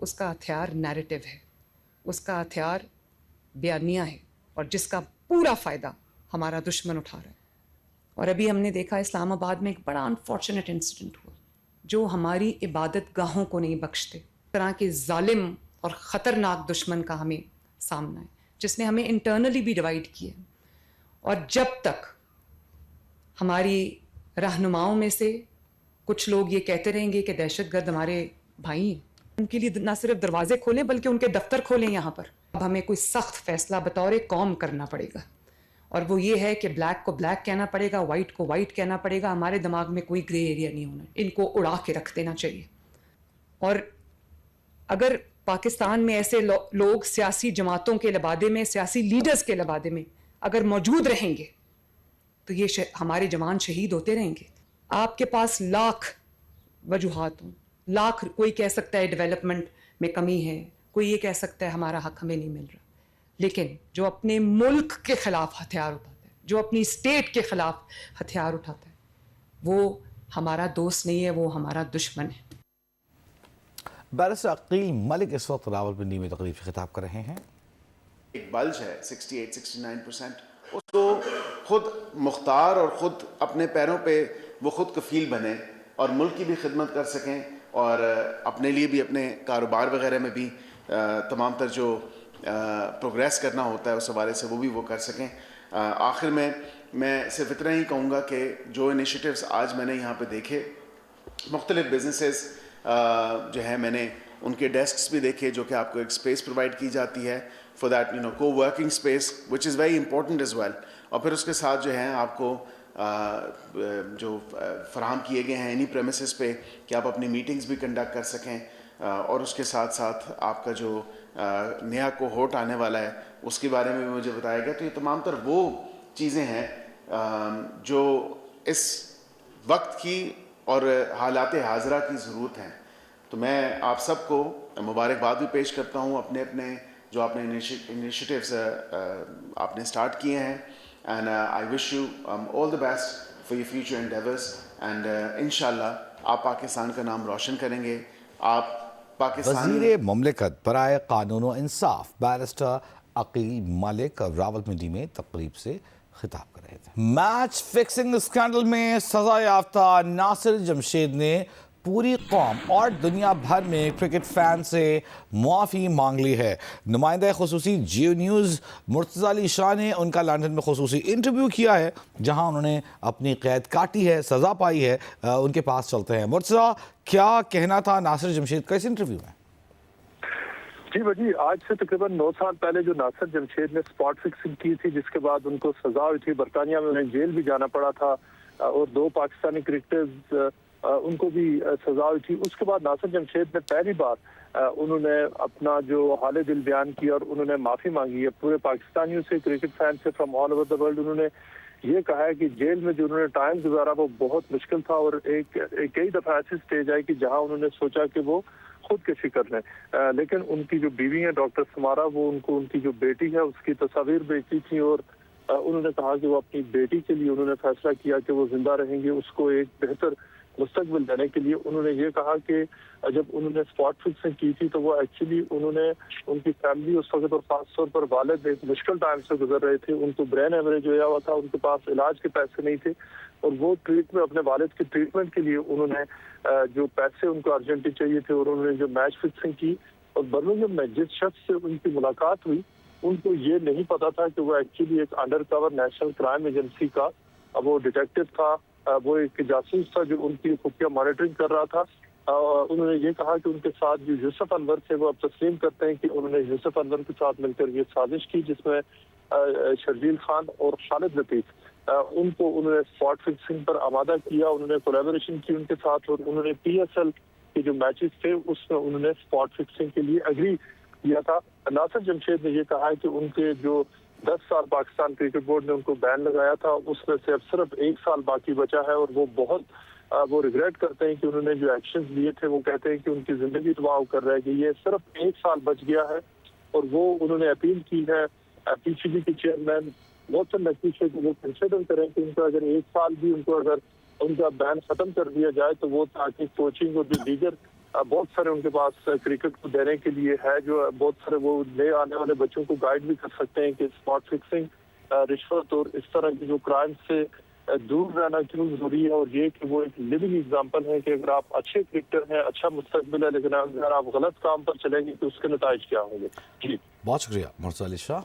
اس کا ہتھیار نیریٹو ہے, اس کا ہتھیار بیانیہ ہے, اور جس کا پورا فائدہ ہمارا دشمن اٹھا رہا ہے. اور ابھی ہم نے دیکھا اسلام آباد میں ایک بڑا انفارچونیٹ انسیڈنٹ ہوا جو ہماری عبادت گاہوں کو نہیں بخشتے. اس طرح کے ظالم اور خطرناک دشمن کا ہمیں سامنا ہے جس نے ہمیں انٹرنلی بھی ڈیوائیڈ کیا. اور جب تک ہماری رہنماؤں میں سے کچھ لوگ یہ کہتے رہیں گے کہ دہشت گرد ہمارے بھائی ہیں, ان کے لیے نہ صرف دروازے کھولیں بلکہ ان کے دفتر کھولیں یہاں پر. اب ہمیں کوئی سخت فیصلہ بطور قوم کرنا پڑے گا, اور وہ یہ ہے کہ بلیک کو بلیک کہنا پڑے گا, وائٹ کو وائٹ کہنا پڑے گا. ہمارے دماغ میں کوئی گرے ایریا نہیں ہونا, ان کو اڑا کے رکھ دینا چاہیے. اور اگر پاکستان میں ایسے لوگ سیاسی جماعتوں کے لبادے میں, سیاسی لیڈرز کے لبادے میں اگر موجود رہیں گے تو یہ ہمارے جوان شہید ہوتے رہیں گے. آپ کے پاس لاکھ وجوہات ہوں, لاکھ, کوئی کہہ سکتا ہے ڈیولپمنٹ میں کمی ہے, کوئی یہ کہہ سکتا ہے ہمارا حق ہمیں نہیں مل رہا, لیکن جو اپنے ملک کے خلاف ہتھیار اٹھاتا ہے, جو اپنی اسٹیٹ کے خلاف ہتھیار اٹھاتا ہے, وہ ہمارا دوست نہیں ہے, وہ ہمارا دشمن ہے. بیرسٹر عقیل ملک اس وقت راولپنڈی میں تقریب سے خطاب کر رہے ہیں. ایک بلج ہے 68-69%, اس کو خود مختار اور خود اپنے پیروں پہ وہ خود کفیل بنے اور ملک کی بھی خدمت کر سکیں, اور اپنے لیے بھی, اپنے کاروبار وغیرہ میں بھی تمام تر جو پروگریس کرنا ہوتا ہے اس حوالے سے وہ بھی وہ کر سکیں. آخر میں صرف اتنا ہی کہوں گا کہ جو انیشیٹیوز آج میں نے یہاں پہ دیکھے, مختلف بزنسز جو ہیں, میں نے ان کے ڈیسکس بھی دیکھے جو کہ آپ کو ایک اسپیس پرووائڈ کی جاتی ہے فار دیٹ کو working space which is very important as well. اور پھر اس کے ساتھ جو ہیں آپ کو جو فراہم کیے گئے ہیں انہی پریمیسز پہ کہ آپ اپنی میٹنگز بھی کنڈکٹ کر سکیں, اور اس کے ساتھ ساتھ آپ کا جو نیا کوہورٹ آنے والا ہے اس کے بارے میں بھی مجھے بتایا گیا. تو یہ تمام تر وہ چیزیں ہیں جو اس وقت کی اور حالات حاضرہ کی ضرورت ہیں. تو میں آپ سب کو مبارکباد بھی پیش کرتا ہوں اپنے جو آپ نے انیشیٹیوز آپ نے اسٹارٹ کیے ہیں, and I wish you all the best for your future انڈیورس, and انشاءاللہ آپ پاکستان کا نام روشن کریں گے. آپ پاکستان وزیر مملکت برائے قانون و انصاف بیرسٹر عقیل ملک راولپنڈی میں تقریب سے خطاب کر رہے تھے. میچ فکسنگ اسکینڈل میں سزا یافتہ ناصر جمشید نے پوری قوم اور دنیا بھر میں کرکٹ فین سے معافی مانگ لی ہے. نمائندہ خصوصی جیو نیوز مرتضی علی شاہ نے ان کا لندن میں خصوصی انٹرویو کیا ہے جہاں انہوں نے اپنی قید کاٹی ہے, سزا پائی ہے. ان کے پاس چلتے ہیں. مرتضی, کیا کہنا تھا ناصر جمشید کا اس انٹرویو میں؟ جی آج سے تقریباً 9 سال پہلے جو ناصر جمشید نے اسپاٹ فکسنگ کی تھی, جس کے بعد ان کو سزا ہوئی تھی, برطانیہ میں انہیں جیل بھی جانا پڑا تھا, اور 2 پاکستانی کرکٹرز ان کو بھی سزا ہوئی تھی. اس کے بعد ناصر جمشید نے پہلی بار انہوں نے اپنا جو حال دل بیان کیا اور انہوں نے معافی مانگی ہے پورے پاکستانیوں سے, کرکٹ فین سے from all over the world. انہوں نے یہ کہا ہے کہ جیل میں جو انہوں نے ٹائم گزارا وہ بہت مشکل تھا, اور کئی دفعہ ایسی سٹیج آئی کہ جہاں انہوں نے سوچا کہ وہ خودکشی کر لیں, لیکن ان کی جو بیوی ہے ڈاکٹر سمارا, وہ ان کو ان کی جو بیٹی ہے اس کی تصاویر بھیجی تھی, اور انہوں نے کہا کہ وہ اپنی بیٹی کے لیے انہوں نے فیصلہ کیا کہ وہ زندہ رہیں گے, اس کو ایک بہتر مستقبل دینے کے لیے. انہوں نے یہ کہا کہ جب انہوں نے اسپاٹ فکسنگ کی تھی تو وہ ایکچولی انہوں نے, ان کی فیملی اس وقت اور خاص طور پر والد ایک مشکل ٹائم سے گزر رہے تھے. ان کو برین ایوریج ہوا ہوا تھا, ان کے پاس علاج کے پیسے نہیں تھے, اور وہ اپنے والد کے ٹریٹمنٹ کے لیے انہوں نے جو پیسے ان کو ارجنٹلی چاہیے تھے, اور انہوں نے جو میچ فکسنگ کی. اور برمنگھم میں جس شخص سے ان کی ملاقات ہوئی ان کو یہ نہیں پتا تھا کہ وہ ایکچولی ایک انڈر کور نیشنل کرائم ایجنسی کا وہ ڈیٹیکٹو تھا, وہ ایک جاسوس تھا جو ان کی خفیہ مانیٹرنگ کر رہا تھا. انہوں نے یہ کہا کہ ان کے ساتھ جو یوسف انور تھے وہ اب تسلیم کرتے ہیں کہ انہوں نے یوسف انور کے ساتھ مل کر یہ سازش کی جس میں شرجیل خان اور خالد لطیف ان کو انہوں نے اسپاٹ فکسنگ پر آمادہ کیا. انہوں نے کولیبوریشن کی ان کے ساتھ, اور انہوں نے پی ایس ایل کے جو میچز تھے اس میں انہوں نے اسپاٹ فکسنگ کے لیے اگری کیا تھا. ناصر جمشید نے یہ کہا ہے کہ ان کے جو 10 سال پاکستان کرکٹ بورڈ نے ان کو بین لگایا تھا اس میں سے اب صرف 1 سال باقی بچا ہے, اور وہ بہت وہ ریگریٹ کرتے ہیں کہ انہوں نے جو ایکشنز لیے تھے. وہ کہتے ہیں کہ ان کی زندگی تباہ کر رہے کہ یہ صرف 1 سال بچ گیا ہے, اور وہ انہوں نے اپیل کی ہے پی سی بی کے چیئرمین محسن نقوی سے کہ وہ کنسیڈر کریں کہ ان کو اگر 1 سال بھی ان کو اگر ان کا بین ختم کر دیا جائے تو وہ تاکہ کوچنگ اور جو دیگر بہت سارے ان کے پاس کرکٹ کو دینے کے لیے ہے، جو بہت سارے وہ نئے آنے والے بچوں کو گائیڈ بھی کر سکتے ہیں کہ اسپاٹ فکسنگ، رشوت اور اس طرح کی جو کرائم سے دور رہنا کیوں ضروری ہے، اور یہ کہ وہ ایک لیونگ ایگزامپل ہے کہ اگر آپ اچھے کرکٹر ہیں، اچھا مستقبل ہے، لیکن اگر آپ غلط کام پر چلیں گے تو اس کے نتائج کیا ہوں گے۔ جی بہت شکریہ مرزا علی شاہ۔